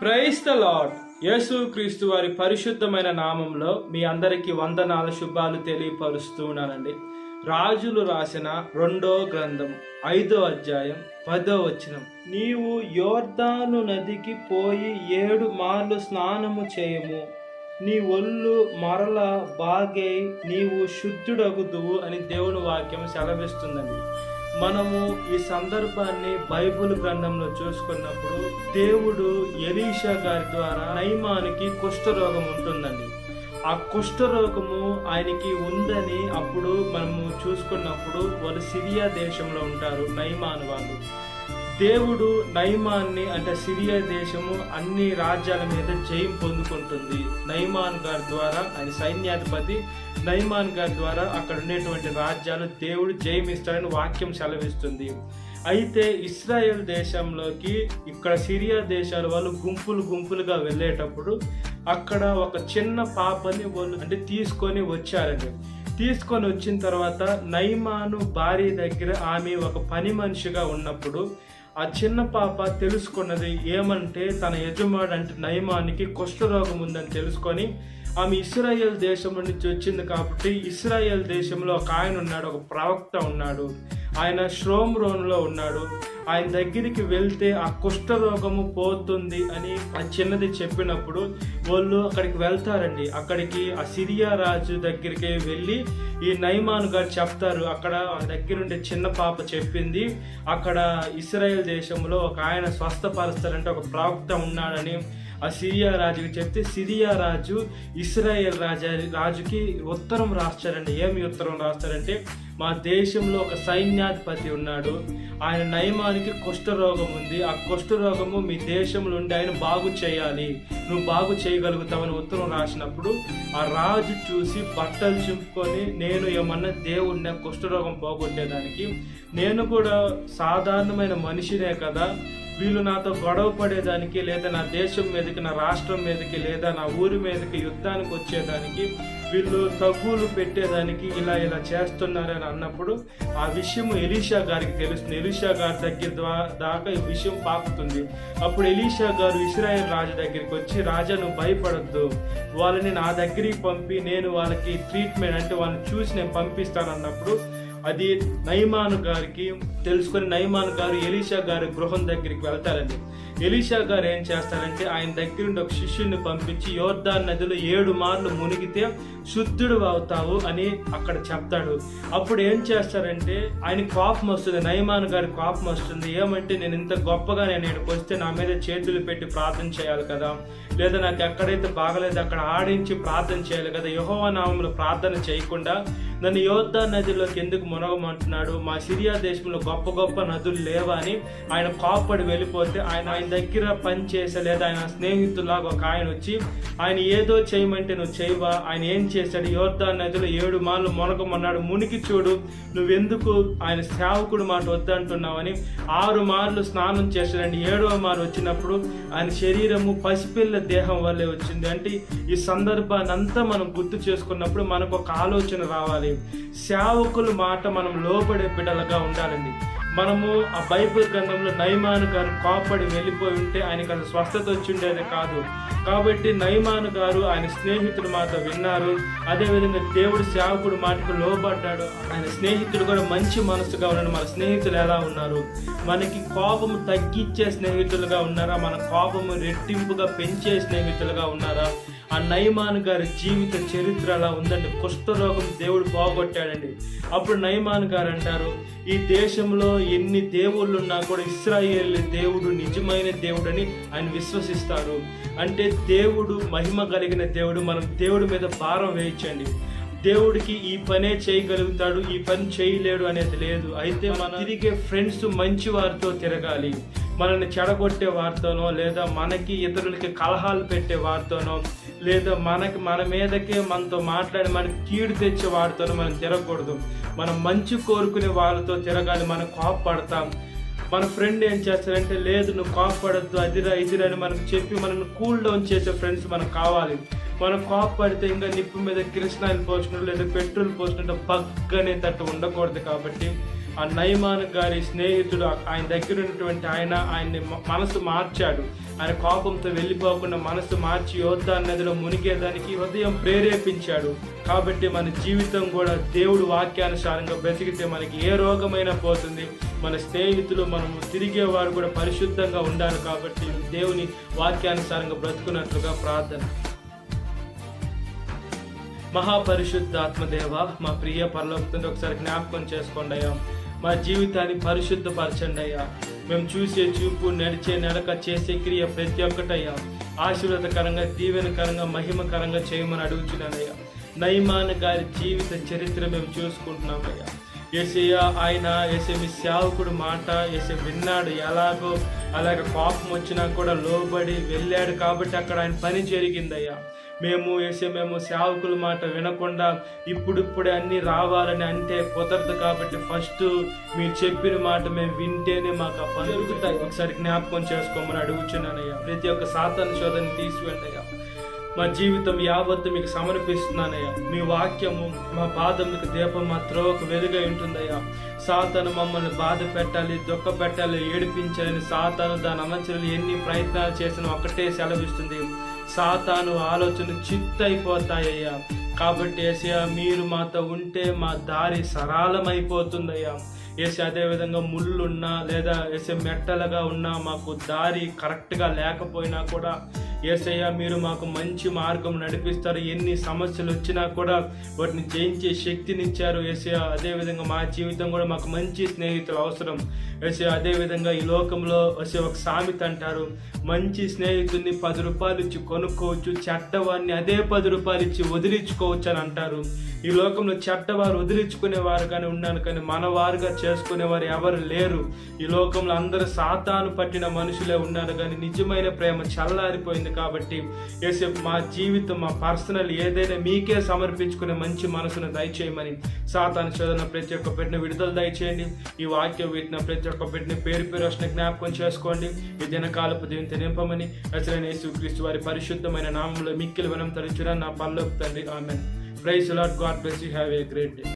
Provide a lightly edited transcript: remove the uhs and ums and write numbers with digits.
Praise the lord. యేసు క్రీస్తు వారి పరిశుద్ధమైన నామంలో మీ అందరికీ వందనాల శుభాలు తెలియపరుస్తున్నానండి. రాజులు రాసిన 2వ గ్రంథం 5వ అధ్యాయం 10వ వచనం. నీవు యోర్దాను నదికి పోయి 7 మార్లు స్నానము చేయము, నీ ఒళ్ళు మరల బాగై నీవు శుద్ధుడగుదువు అని దేవుని వాక్యం సెలవిస్తుందండి. మనము ఈ సందర్భాన్ని బైబిల్ గ్రంథంలో చూసుకున్నప్పుడు దేవుడు ఎలీషా గారి ద్వారా నయమానికి కుష్ఠరోగం ఉంటుందండి. ఆ కుష్ఠరోగము ఆయనకి ఉందని అప్పుడు మనము చూసుకున్నప్పుడు వాళ్ళు సిరియా దేశంలో ఉంటారు నయమాను వాళ్ళు. దేవుడు నయమాన్ని అంటే సిరియా దేశము అన్ని రాజ్యాల మీద జయం పొందుకుంటుంది. నయమాన్ గారి ద్వారా ఆయన సైన్యాధిపతి నయమాన్ గారి ద్వారా అక్కడ ఉండేటువంటి రాజ్యాలు దేవుడు జయమిస్తాడని వాక్యం సెలవిస్తుంది. అయితే ఇస్రాయేల్ దేశంలోకి ఇక్కడ సిరియా దేశాల వాళ్ళు గుంపులుగా వెళ్ళేటప్పుడు అక్కడ ఒక చిన్న పాపని వాళ్ళు తీసుకొని వచ్చారండి. తీసుకొని వచ్చిన తర్వాత నయమాను భార్య దగ్గర ఆమె ఒక పని మనిషిగా ఉన్నప్పుడు ఆ చిన్న పాప తెలుసుకున్నది ఏమంటే తన యజమాడు అంటే నయమానికి కుష్ఠరోగం ఉందని తెలుసుకొని ఆమె ఇశ్రాయేల్ దేశం నుంచి వచ్చింది కాబట్టి ఇశ్రాయేల్ దేశంలో ఒక ఆయన ఉన్నాడు, ఒక ప్రవక్త ఉన్నాడు, ఆయన ష్రోమ్రోన్లో ఉన్నాడు. ఆయన దగ్గరికి వెళ్తే ఆ కుష్ఠరోగము పోతుంది అని ఆ చిన్నది చెప్పినప్పుడు వాళ్ళు అక్కడికి వెళ్తారండి. అక్కడికి ఆ సిరియా రాజు దగ్గరికి వెళ్ళి ఈ నయమాను గారు చెప్తారు, అక్కడ దగ్గరుండే చిన్న పాప చెప్పింది అక్కడ ఇశ్రాయేల్ దేశంలో ఒక ఆయన స్వస్థపరుస్తారంటే ఒక ప్రవక్త ఉన్నాడని ఆ సిరియా రాజుకి చెప్తే సిరియా రాజు ఇశ్రాయేల్ రాజుకి ఉత్తరం రాస్తారండి. ఏమి ఉత్తరం రాస్తారంటే, మా దేశంలో ఒక సైన్యాధిపతి ఉన్నాడు, ఆయన నయమానికి కుష్ఠరోగం ఉంది, ఆ కుష్ఠరోగము మీ దేశంలో ఉండి ఆయన బాగు చేయాలి, నువ్వు బాగు చేయగలుగుతావని ఉత్తరం రాసినప్పుడు ఆ రాజు చూసి బట్టలు చింపుకొని, నేను ఏమన్నా దేవుడిని కుష్ఠరోగం పోగొట్టేదానికి, నేను కూడా సాధారణమైన మనిషినే కదా, వీళ్ళు నాతో గొడవ పడేదానికి లేదా నా దేశం మీదకి నా రాష్ట్రం మీదకి లేదా నా ఊరి మీదకి యుద్ధానికి వచ్చేదానికి వీళ్ళు తగ్గులు పెట్టేదానికి ఇలా చేస్తున్నారని అన్నప్పుడు ఆ విషయం ఎలీషా గారికి తెలుస్తుంది. ఎలీషా గారి దగ్గర దాకా ఈ విషయం పాకుతుంది. అప్పుడు ఎలీషా గారు ఇశ్రాయేల్ రాజు దగ్గరికి వచ్చి, రాజా నువ్వు భయపడద్దు, వాళ్ళని నా దగ్గరికి పంపి నేను వాళ్ళకి ట్రీట్మెంట్ అంటే వాళ్ళని చూసి నేను పంపిస్తాను అన్నప్పుడు అది నయమాను గారికి తెలుసుకొని నయమాను గారు ఎలీషా గారి గృహం దగ్గరికి వెళ్తారండి. ఎలీషా గారు ఏం చేస్తారంటే ఆయన దగ్గర ఉండి ఒక శిష్యుని పంపించి యోర్దాను నదిలో 7 మార్లు మునిగితే శుద్ధుడు అవుతావు అని అక్కడ చెప్తాడు. అప్పుడు ఏం చేస్తారంటే ఆయన కోపం వస్తుంది, నయమాను గారి కోపం వస్తుంది. ఏమంటే నేను ఇంత గొప్పగా నేను ఇక్కడికి వస్తే నా మీద చేతులు పెట్టి ప్రార్థన చేయాలి కదా, లేదా నాకు ఎక్కడైతే బాగలేదు అక్కడ ఆడించి ప్రార్థన చేయాలి కదా, యెహోవా నామములో ప్రార్థన చేయకుండా నన్ను యోర్దాను నదిలోకి ఎందుకు మునగమంటున్నాడు, మా సిరియా దేశంలో గొప్ప నదులు లేవా అని ఆయన కోపడి వెళ్ళిపోతే ఆయన దగ్గర పనిచేసే లేదా ఆయన స్నేహితులాగా ఒక ఆయన వచ్చి ఆయన ఏదో చేయమంటే నువ్వు చేయవా, ఆయన ఏం చేశాడు, యోర్దాను నదిలో 7 మార్లు మునగమన్నాడు, మునికి చూడు, నువ్వెందుకు ఆయన సేవకుడు మాట వద్దంటున్నావని 6 మార్లు స్నానం చేశాడండి. 7వ మారు వచ్చినప్పుడు ఆయన శరీరము పసిపిల్ల దేహం వల్లే వచ్చింది. అంటే ఈ సందర్భాన్ని అంతా మనం గుర్తు చేసుకున్నప్పుడు మనకు ఒక ఆలోచన రావాలి, సేవకుల మాట మనం లోబడే బిడ్డలుగా ఉండాలండి. మనము ఆ బైబిల్ గ్రంథంలో నయమాను గారు కోపడి వెళ్ళిపోయి ఉంటే ఆయనకు అసలు స్వస్థత వచ్చిండేది కాదు. కాబట్టి నయమాను గారు ఆయన స్నేహితుడు మాట విన్నారు, అదేవిధంగా దేవుడు సేవకుడు మాటకు లోబడ్డాడు. ఆయన స్నేహితుడు కూడా మంచి మనసుగా ఉన్నాడు. మన స్నేహితులు ఎలా ఉన్నారు, మనకి కోపము తగ్గించే స్నేహితులుగా ఉన్నారా, మన కోపము రెట్టింపుగా పెంచే స్నేహితులుగా ఉన్నారా? ఆ నయమాను గారి జీవిత చరిత్ర అలా ఉందండి. కుష్ఠరోగం దేవుడు పోగొట్టాడండి. అప్పుడు నయమాను గారు అంటారు, ఈ దేశంలో ఎన్ని దేవుళ్ళు ఉన్నా కూడా ఇశ్రాయేలు దేవుడు నిజమైన దేవుడని ఆయన విశ్వసిస్తారు. అంటే దేవుడు మహిమ కలిగిన దేవుడు. మనం దేవుడి మీద భారం వేయించండి. దేవుడికి ఈ పనే చేయగలుగుతాడు, ఈ పని చేయలేడు అనేది లేదు. అయితే మనం తిరిగే ఫ్రెండ్స్ మంచి వారితో తిరగాలి. మనల్ని చెడగొట్టే వారితోనో లేదా మనకి ఇతరులకి కలహాలు పెట్టే వారితోనో లేదా మన మీదకే మనతో మాట్లాడి మనకి కీడు తెచ్చే వారితోనో మనం తిరగకూడదు. మనం మంచి కోరుకునే వాళ్ళతో తిరగాలి. మనం కోపపడతాం, మన ఫ్రెండ్ ఏం చేస్తారంటే లేదు నువ్వు కోపపడద్దు అదిరా ఇదిరా అని మనకు చెప్పి మనల్ని కూల్ డౌన్ చేసే ఫ్రెండ్స్ మనకు కావాలి. మనం కోపపడితే ఇంకా నిప్పు మీద కిరసనాయిల్ పోసినట్టు లేదా పెట్రోల్ పోసినట్టు బగ్గనే తట్టు ఉండకూడదు. కాబట్టి ఆ నయమాను గారి స్నేహితుడు ఆయన దగ్గర ఉన్నటువంటి ఆయన్ని మనసు మార్చాడు. ఆయన కోపంతో వెళ్ళిపోకుండా మనసు మార్చి యోర్దాను నదిలో మునిగేదానికి హృదయం ప్రేరేపించాడు. కాబట్టి మన జీవితం కూడా దేవుడు వాక్యానుసారంగా బ్రతికితే మనకి ఏ రోగమైనా పోతుంది. మన స్నేహితులు మనము తిరిగేవారు కూడా పరిశుద్ధంగా ఉండాలి. కాబట్టి దేవుని వాక్యానుసారంగా బ్రతుకున్నట్లుగా ప్రార్థన. మహాపరిశుద్ధ ఆత్మదేవ, మా ప్రియ పరలోకతండ్రి, ఒకసారి జ్ఞాపకం చేసుకోండి అయ్యా. మా జీవితాన్ని పరిశుద్ధపరచండి అయ్యా. మేము చూసే చూపు, నడిచే నడక, చేసే క్రియ ప్రతి ఒక్కటయ్యా ఆశీర్వాదకరంగా, దీవెనకరంగా, మహిమకరంగా చేయమని అడుగుతున్నానయ్యా. నయమాను గారి జీవిత చరిత్ర మేము చూసుకుంటున్నామయ్యా. యేసయ్యా, ఆయన మీ సేవకుడు మాట విన్నాడు. అలాగే కోపం వచ్చినా కూడా లోబడి వెళ్ళాడు. కాబట్టి అక్కడ ఆయన పని జరిగిందయ్యా. మేము సేవకుల మాట వినకుండా ఇప్పుడిప్పుడే అన్నీ రావాలని అంటే కుదరదు. కాబట్టి ఫస్ట్ మీరు చెప్పిన మాట మేము వింటేనే మాకు ఆ పని జరుగుతాయి. ఒకసారి జ్ఞాపకం చేసుకోమని అడుగుచున్నానయ్యా. ప్రతి ఒక్క సాతాను శోధన తీసివేండయ్యా. మా జీవితం యావత్తు మీకు సమర్పిస్తున్నానయ్యా. మీ వాక్యము మా పాదములకు దీపం, మా త్రోవకు వెలుగై ఉంటుందయ్యా. సాతాను మమ్మల్ని బాధ పెట్టాలి, దుఃఖ పెట్టాలి, ఏడిపించాలని సాతాను దాని అనుచరులు ఎన్ని ప్రయత్నాలు చేసినా ఒకటే సెలవిస్తుంది. సాతాను ఆలోచన చిత్తైపోతాయ్యా. కాబట్టి యేసయ్యా, మీరు మాతో ఉంటే మా దారి సరళమైపోతుందయ్యా. అదేవిధంగా ముళ్ళున్నా లేదా మెట్టలుగా ఉన్నా, మాకు దారి కరెక్ట్గా లేకపోయినా కూడా యేసయ్యా, మీరు మాకు మంచి మార్గం నడిపిస్తారు. ఎన్ని సమస్యలు వచ్చినా కూడా వాటిని జయించే శక్తినిచ్చారు యేసయ్యా. అదేవిధంగా మా జీవితం కూడా మాకు మంచి స్నేహితులు అవసరం యేసయ్యా. అదేవిధంగా ఈ లోకంలో ఒక సామెత అంటారు, మంచి స్నేహితుడిని 10 రూపాయలు ఇచ్చి కొనుక్కోవచ్చు, చెడ్డవాడిని అదే 10 రూపాయలు ఇచ్చి వదిలించుకోవచ్చు అని అంటారు. ఈ లోకంలో చెడ్డవారు వదిలించుకునేవారు కానీ ఉన్నాను, కానీ మన వారుగా చేసుకునేవారు ఎవరు లేరు. ఈ లోకంలో అందరూ సాతాను పట్టిన మనుషులే ఉన్నారు, కానీ నిజమైన ప్రేమ చల్లారిపోయింది. కాబట్టి యేసయ్య, మా జీవితం, మా పర్సనల్ ఏదైనా మీకే సమర్పించుకునే మంచి మనసును దయచేయమని, సాతాను శోధన ప్రతి ఒక్క పెట్టిన విడుదల దయచేయండి. ఈ వాక్యం వీటిన ప్రతి ఒక్క పెట్టిన పేరు వచ్చిన జ్ఞాపకం చేసుకోండి. ఈ దినకాలపు దీవెనతో నింపమని నజరేయుడైన యేసుక్రీస్తు వారి పరిశుద్ధమైన నామములో మిక్కిలి వినయం తరించురా నా పరలోక తండ్రి. ఆమేన్. Praise the Lord. God bless you. Have a great day.